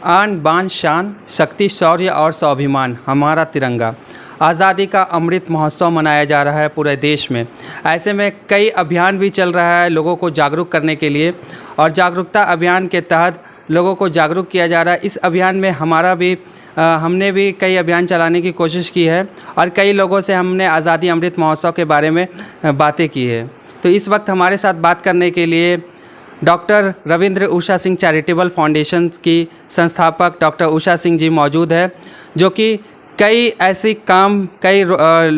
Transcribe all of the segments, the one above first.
आन बान शान, शक्ति शौर्य और स्वाभिमान हमारा तिरंगा। आज़ादी का अमृत महोत्सव मनाया जा रहा है पूरे देश में। ऐसे में कई अभियान भी चल रहा है लोगों को जागरूक करने के लिए, और जागरूकता अभियान के तहत लोगों को जागरूक किया जा रहा है। इस अभियान में हमने भी कई अभियान चलाने की कोशिश की है और कई लोगों से हमने आज़ादी अमृत महोत्सव के बारे में बातें की है। तो इस वक्त हमारे साथ बात करने के लिए doctor Ravindra Usha Singh charitable foundation की संस्थापक डॉक्टर उषा सिंह जी मौजूद है, जो कि कई ऐसे काम, कई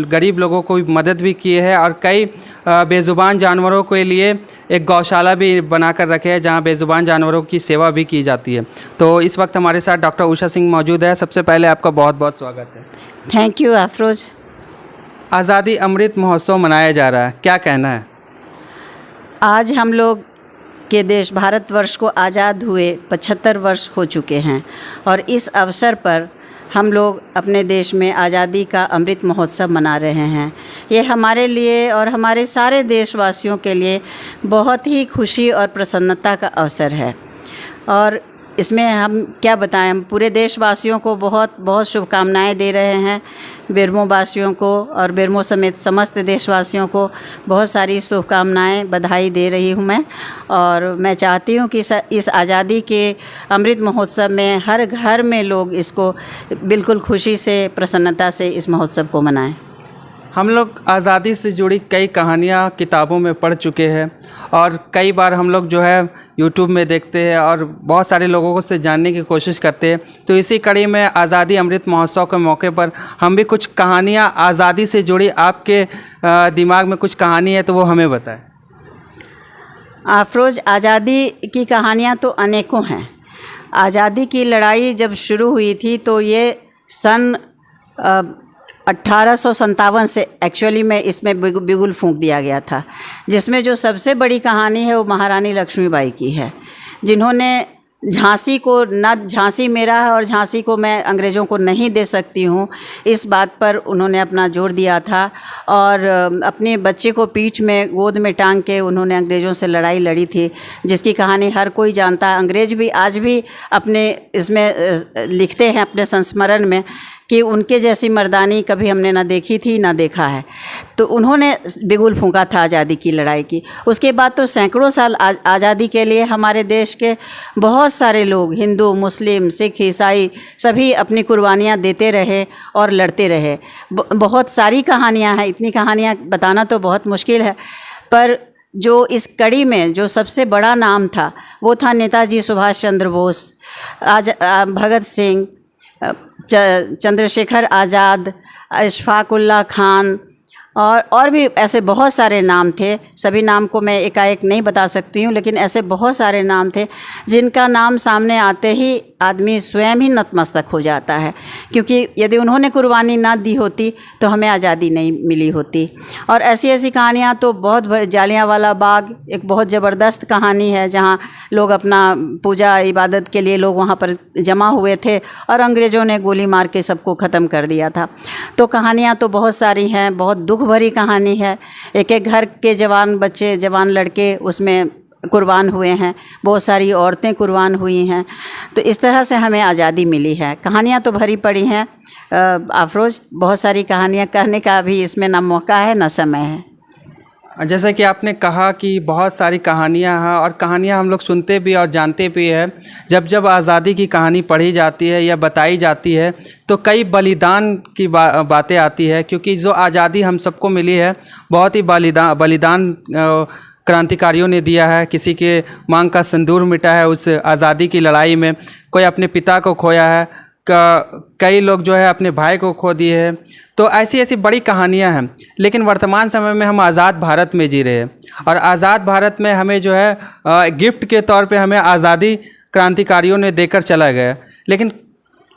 गरीब लोगों को मदद भी किए हैं और कई बेज़ुबान जानवरों के लिए एक गौशाला भी बनाकर रखे हैं जहां बेज़ुबान जानवरों की सेवा भी की जाती है। तो इस वक्त हमारे साथ डॉक्टर उषा सिंह मौजूद है। सबसे पहले आपका बहुत बहुत स्वागत है। Thank you Afroz. आज़ादी अमृत महोत्सव मनाया जा रहा है, क्या कहना है? आज हम लोग के देश भारतवर्ष को आज़ाद हुए 75 वर्ष हो चुके हैं और इस अवसर पर हम लोग अपने देश में आज़ादी का अमृत महोत्सव मना रहे हैं। ये हमारे लिए और हमारे सारे देशवासियों के लिए बहुत ही खुशी और प्रसन्नता का अवसर है। और इसमें हम क्या बताएं, हम पूरे देशवासियों को बहुत बहुत शुभकामनाएं दे रहे हैं। बेरमो वासियों को और बेरमो समेत समस्त देशवासियों को बहुत सारी शुभकामनाएं, बधाई दे रही हूं मैं। और मैं चाहती हूं कि इस आज़ादी के अमृत महोत्सव में हर घर में लोग इसको बिल्कुल खुशी से, प्रसन्नता से इस महोत्सव को मनाएं। हम लोग आज़ादी से जुड़ी कई कहानियाँ किताबों में पढ़ चुके हैं और कई बार हम लोग जो है यूट्यूब में देखते हैं और बहुत सारे लोगों से जानने की कोशिश करते हैं। तो इसी कड़ी में आज़ादी अमृत महोत्सव के मौके पर हम भी कुछ कहानियाँ आज़ादी से जुड़ी, आपके दिमाग में कुछ कहानी है तो वो हमें बताएं। अफरोज, आज़ादी की कहानियाँ तो अनेकों हैं। आज़ादी की लड़ाई जब शुरू हुई थी तो ये सन 1857 से एक्चुअली में इसमें बिगुल फूंक दिया गया था, जिसमें जो सबसे बड़ी कहानी है वो महारानी लक्ष्मीबाई की है, जिन्होंने झांसी को, ना झांसी मेरा है और झांसी को मैं अंग्रेज़ों को नहीं दे सकती हूँ, इस बात पर उन्होंने अपना जोर दिया था। और अपने बच्चे को पीठ में गोद में टांग के उन्होंने अंग्रेज़ों से लड़ाई लड़ी थी, जिसकी कहानी हर कोई जानता है। अंग्रेज़ भी आज भी अपने इसमें लिखते हैं अपने संस्मरण में कि उनके जैसी मर्दानी कभी हमने ना देखी थी ना देखा है। तो उन्होंने बिगुल फूंका था आज़ादी की लड़ाई की। उसके बाद तो सैकड़ों साल आज़ादी के लिए हमारे देश के बहुत सारे लोग, हिंदू, मुस्लिम, सिख, ईसाई, सभी अपनी कुर्बानियाँ देते रहे और लड़ते रहे। बहुत सारी कहानियाँ हैं, इतनी कहानियाँ बताना तो बहुत मुश्किल है, पर जो इस कड़ी में जो सबसे बड़ा नाम था वो था नेताजी सुभाष चंद्र बोस, भगत सिंह, चंद्रशेखर आज़ाद, इशफाक उल्लाह खान और भी ऐसे बहुत सारे नाम थे। सभी नाम को मैं एकाएक नहीं बता सकती हूँ, लेकिन ऐसे बहुत सारे नाम थे जिनका नाम सामने आते ही आदमी स्वयं ही नतमस्तक हो जाता है, क्योंकि यदि उन्होंने कुर्बानी ना दी होती तो हमें आज़ादी नहीं मिली होती। और ऐसी ऐसी कहानियाँ तो बहुत, जालियांवाला बाग एक बहुत ज़बरदस्त कहानी है, जहाँ लोग अपना पूजा इबादत के लिए लोग वहाँ पर जमा हुए थे और अंग्रेज़ों ने गोली मार के सबको ख़त्म कर दिया था। तो कहानियाँ तो बहुत सारी हैं, बहुत दुख भरी कहानी है। एक एक घर के जवान बच्चे, जवान लड़के उसमें कुर्बान हुए हैं, बहुत सारी औरतें कुर्बान हुई हैं। तो इस तरह से हमें आज़ादी मिली है। कहानियाँ तो भरी पड़ी हैं अफरोज, बहुत सारी कहानियाँ कहने का भी इसमें ना मौका है ना समय है। जैसा कि आपने कहा कि बहुत सारी कहानियाँ हैं और कहानियाँ हम लोग सुनते भी और जानते भी हैं। जब जब आज़ादी की कहानी पढ़ी जाती है या बताई जाती है तो कई बलिदान की बातें आती है, क्योंकि जो आज़ादी हम सबको मिली है बहुत ही बलिदान क्रांतिकारियों ने दिया है। किसी के मांग का सिंदूर मिटा है उस आज़ादी की लड़ाई में, कोई अपने पिता को खोया है, कई लोग जो है अपने भाई को खो दिए हैं। तो ऐसी ऐसी बड़ी कहानियां हैं। लेकिन वर्तमान समय में हम आज़ाद भारत में जी रहे हैं और आज़ाद भारत में हमें जो है गिफ्ट के तौर पे हमें आज़ादी क्रांतिकारियों ने देकर चला गया। लेकिन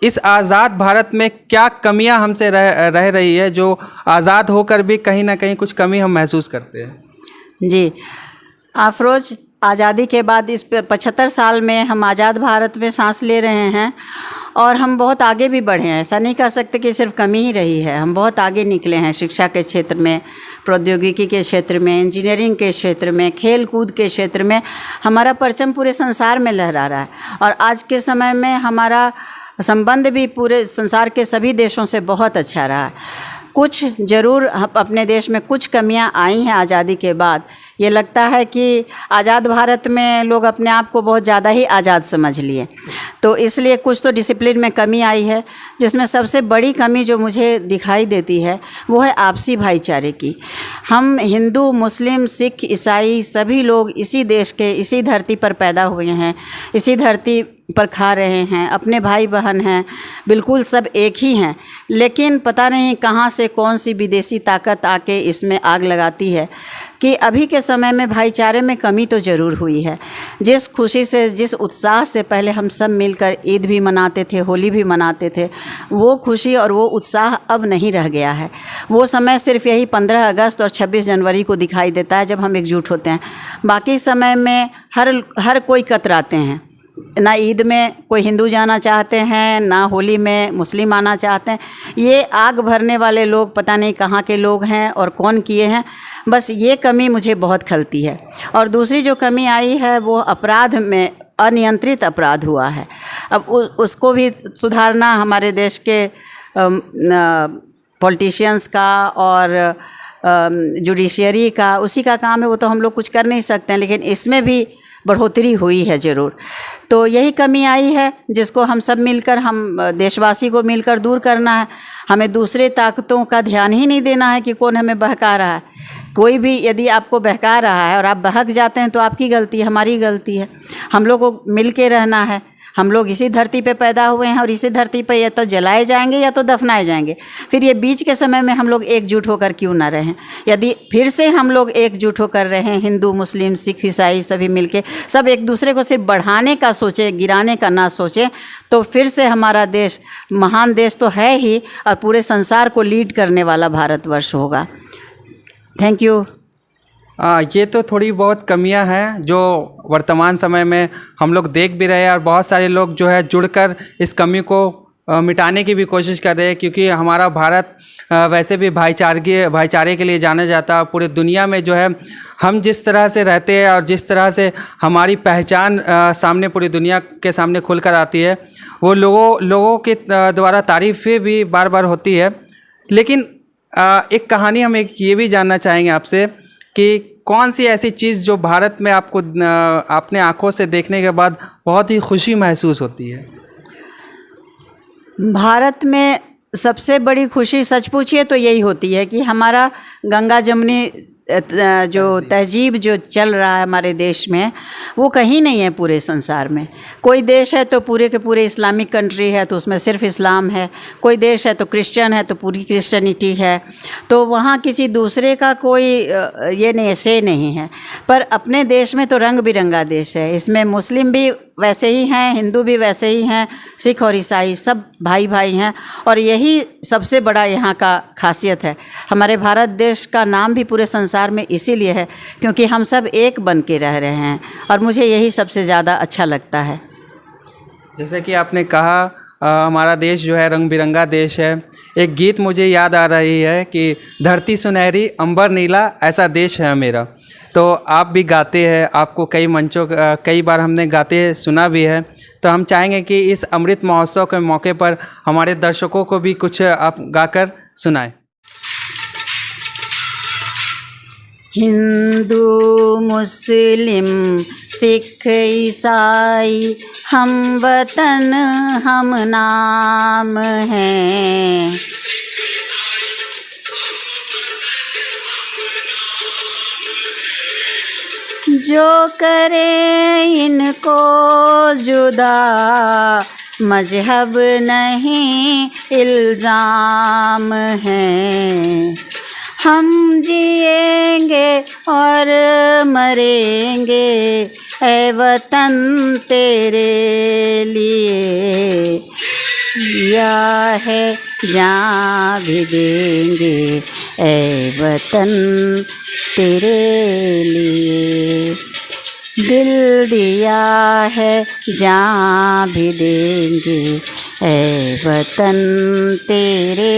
इस आज़ाद भारत में क्या कमियां हमसे रह रही है, जो आज़ाद होकर भी कहीं ना कहीं कुछ कमी हम महसूस करते हैं? जी अफरोज, आज़ादी के बाद इस 75 साल में हम आज़ाद भारत में सांस ले रहे हैं और हम बहुत आगे भी बढ़े हैं। ऐसा नहीं कह सकते कि सिर्फ कमी ही रही है, हम बहुत आगे निकले हैं शिक्षा के क्षेत्र में, प्रौद्योगिकी के क्षेत्र में, इंजीनियरिंग के क्षेत्र में, खेल कूद के क्षेत्र में। हमारा परचम पूरे संसार में लहरा रहा है और आज के समय में हमारा संबंध भी पूरे संसार के सभी देशों से बहुत अच्छा रहा है। कुछ ज़रूर अपने देश में कुछ कमियां आई हैं आज़ादी के बाद। ये लगता है कि आज़ाद भारत में लोग अपने आप को बहुत ज़्यादा ही आज़ाद समझ लिए, तो इसलिए कुछ तो डिसिप्लिन में कमी आई है, जिसमें सबसे बड़ी कमी जो मुझे दिखाई देती है वो है आपसी भाईचारे की। हम हिंदू, मुस्लिम, सिख, ईसाई सभी लोग इसी देश के, इसी धरती पर पैदा हुए हैं, इसी धरती पर खा रहे हैं, अपने भाई बहन हैं, बिल्कुल सब एक ही हैं। लेकिन पता नहीं कहाँ से कौन सी विदेशी ताकत आके इसमें आग लगाती है कि अभी के समय में भाईचारे में कमी तो ज़रूर हुई है। जिस खुशी से, जिस उत्साह से पहले हम सब मिलकर ईद भी मनाते थे, होली भी मनाते थे, वो खुशी और वो उत्साह अब नहीं रह गया है। वो समय सिर्फ यही 15 अगस्त और 26 जनवरी को दिखाई देता है जब हम एकजुट होते हैं। बाकी समय में हर कोई कतराते हैं। ना ईद में कोई हिंदू जाना चाहते हैं, ना होली में मुस्लिम आना चाहते हैं। ये आग भरने वाले लोग पता नहीं कहाँ के लोग हैं और कौन किए हैं। बस ये कमी मुझे बहुत खलती है। और दूसरी जो कमी आई है वो अपराध में, अनियंत्रित अपराध हुआ है। अब उसको भी सुधारना हमारे देश के पॉलिटिशियंस का और जुडिशरी का, उसी का काम है। वो तो हम लोग कुछ कर नहीं सकते हैं, लेकिन इसमें भी बढ़ोतरी हुई है ज़रूर। तो यही कमी आई है जिसको हम सब मिलकर, हम देशवासी को मिलकर दूर करना है। हमें दूसरे ताकतों का ध्यान ही नहीं देना है कि कौन हमें बहका रहा है। कोई भी यदि आपको बहका रहा है और आप बहक जाते हैं तो आपकी गलती है, हमारी गलती है। हम लोग को मिल के रहना है। हम लोग इसी धरती पे पैदा हुए हैं और इसी धरती पे या तो जलाए जाएंगे या तो दफनाए जाएंगे। फिर ये बीच के समय में हम लोग एकजुट होकर क्यों ना रहें? यदि फिर से हम लोग एकजुट होकर रहें, हिंदू, मुस्लिम, सिख, ईसाई सभी मिलके, सब एक दूसरे को सिर्फ बढ़ाने का सोचें, गिराने का ना सोचें, तो फिर से हमारा देश महान देश तो है ही और पूरे संसार को लीड करने वाला भारतवर्ष होगा। Thank you. ये तो थोड़ी बहुत कमियां हैं जो वर्तमान समय में हम लोग देख भी रहे हैं और बहुत सारे लोग जो है जुड़कर इस कमी को मिटाने की भी कोशिश कर रहे हैं, क्योंकि हमारा भारत वैसे भी भाईचारे के लिए जाना जाता है। पूरी दुनिया में जो है हम जिस तरह से रहते हैं और जिस तरह से हमारी पहचान सामने पूरी दुनिया के सामने खुलकर आती है, वो लोगों के द्वारा तारीफ़ें भी बार बार होती है। लेकिन एक कहानी हम ये भी जानना चाहेंगे आपसे कि कौन सी ऐसी चीज़ जो भारत में आपको अपने आँखों से देखने के बाद बहुत ही खुशी महसूस होती है? भारत में सबसे बड़ी खुशी सच पूछिए तो यही होती है कि हमारा गंगा जमुनी जो तहजीब जो चल रहा है हमारे देश में, वो कहीं नहीं है पूरे संसार में। कोई देश है तो पूरे के पूरे इस्लामिक कंट्री है तो उसमें सिर्फ इस्लाम है, कोई देश है तो क्रिश्चियन है तो पूरी क्रिश्चियनिटी है, तो वहाँ किसी दूसरे का कोई ये नहीं, से नहीं है। पर अपने देश में तो रंग बिरंगा देश है। इसमें मुस्लिम भी वैसे ही हैं, हिंदू भी वैसे ही हैं, सिख और ईसाई सब भाई भाई हैं, और यही सबसे बड़ा यहाँ का खासियत है। हमारे भारत देश का नाम भी पूरे संसार में इसीलिए है क्योंकि हम सब एक बन के रह रहे हैं, और मुझे यही सबसे ज़्यादा अच्छा लगता है। जैसे कि आपने कहा हमारा देश जो है रंग बिरंगा देश है। एक गीत मुझे याद आ रही है कि धरती सुनहरी अंबर नीला ऐसा देश है मेरा। तो आप भी गाते हैं, आपको कई बार हमने गाते सुना भी है। तो हम चाहेंगे कि इस अमृत महोत्सव के मौके पर हमारे दर्शकों को भी कुछ आप गाकर सुनाएं। हिंदू मुस्लिम सिख ईसाई हम वतन हम नाम हैं, जो करे इनको जुदा मजहब नहीं इल्ज़ाम है। हम जिएंगे और मरेंगे ऐ वतन तेरे लिए, दिया है जान भी देंगे ऐ वतन तेरे लिए, दिल दिया है जान भी देंगे ऐ वतन तेरे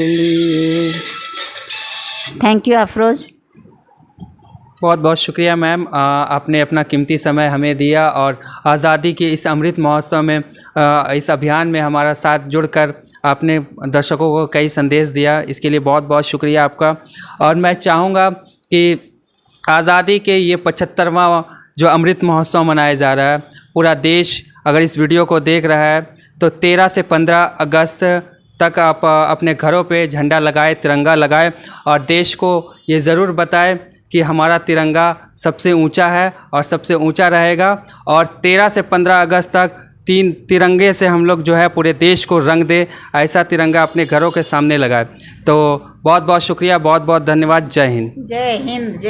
लिए। Thank you Afroz. बहुत बहुत शुक्रिया मैम, आपने अपना कीमती समय हमें दिया और आज़ादी के इस अमृत महोत्सव में इस अभियान में हमारा साथ जुड़कर आपने दर्शकों को कई संदेश दिया, इसके लिए बहुत बहुत शुक्रिया आपका। और मैं चाहूँगा कि आज़ादी के ये 75वां जो अमृत महोत्सव मनाया जा रहा है, पूरा देश अगर इस वीडियो को देख रहा है तो 13 से 15 अगस्त तक आप अपने घरों पे झंडा लगाए, तिरंगा लगाए और देश को ये ज़रूर बताएं कि हमारा तिरंगा सबसे ऊंचा है और सबसे ऊंचा रहेगा। और 13 से 15 अगस्त तक 3 तिरंगे से हम लोग जो है पूरे देश को रंग दे, ऐसा तिरंगा अपने घरों के सामने लगाए। तो बहुत बहुत शुक्रिया, बहुत बहुत धन्यवाद। जय हिंद। जय हिंद।